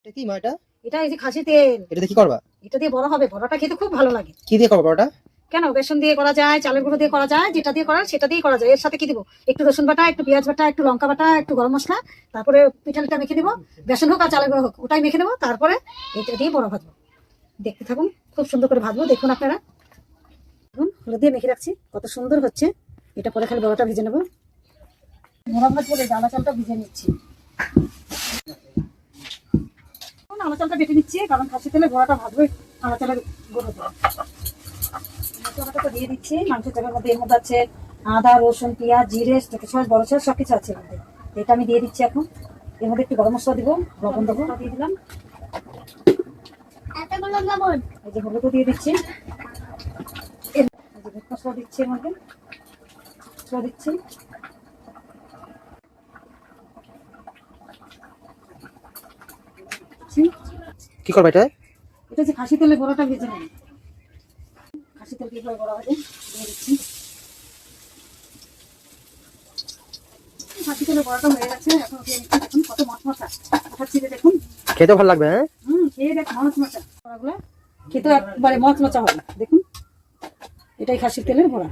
এটা কি মা এটা? এটা এই যে খাসি তেল। এটা দিয়ে কি করবা? এটা দিয়ে বড়া হবে। বড়াটা খেতে খুব ভালো লাগে। কি দিয়ে করবা বড়াটা? কেন, বেসন দিয়ে করা যায়, চালের গুঁড়ো দিয়ে করা যায়, যেটা দিয়ে করা সেটা দিয়ে করা যায়। এর সাথে কি দিব? একটু রসুন বাটা, একটু পেঁয়াজ বাটা, একটু লঙ্কা বাটা, একটু গরম মশলা, তারপরে পিঠাটা মেখে দিব। বেসন হোক আর চালের গুঁড়ো হোক, ওটাই মেখে দেবো। তারপরে এটা দিয়ে বড়া ভাজবো। দেখতে থাকুন, খুব সুন্দর করে ভাজবো। দেখুন আপনারা, দেখুন হলুদ দিয়ে মেখে রাখছি, কত সুন্দর হচ্ছে। এটা পরে খালি বড়াটা ভেজে নেবো। বড়া ভাজবো, ডালা চালটা ভিজে নিচ্ছি। আলা চালটা বেটে নিচ্ছি, কারণ খাসি তেলে বড়াটা ভাজবে আলা চালের গুঁড়ো দিয়ে। মশলাটা তো দিয়ে দিচ্ছি মাংসের তেলের মধ্যে। এর মধ্যে আছে আদা, রসুন, পেঁয়াজ, জিরে, ছোট সস, বড় সস, সবকিছু আছে এর মধ্যে। এটা আমি দিয়ে দিচ্ছি এখন। এর মধ্যে একটু গরম মশলা দিব, লবণ দেবো, দিয়ে দিলাম। এই যে হলুদও দিয়ে দিচ্ছি, ভুট মশলা দিচ্ছি, এর মধ্যে মশলা দিচ্ছি। কি করবা এটা? এটা যে খাসি তেলে বড়াটা ভেজে নেব। খাসি তেল কিভাবে বড়া ভাজে দিয়ে দিচ্ছি। খাসি তেলে বড়াটা হয়ে গেছে, এখন উঠিয়ে নিচ্ছি। দেখুন কত মচমচা খাচ্ছি, দেখুন খেতে ভালো লাগবে। হ্যাঁ, খেয়ে দেখ মচমচা বড়াগুলো, খেতে একবারে মচমচা হবে। দেখুন, এটাই খাসির তেলের বড়া।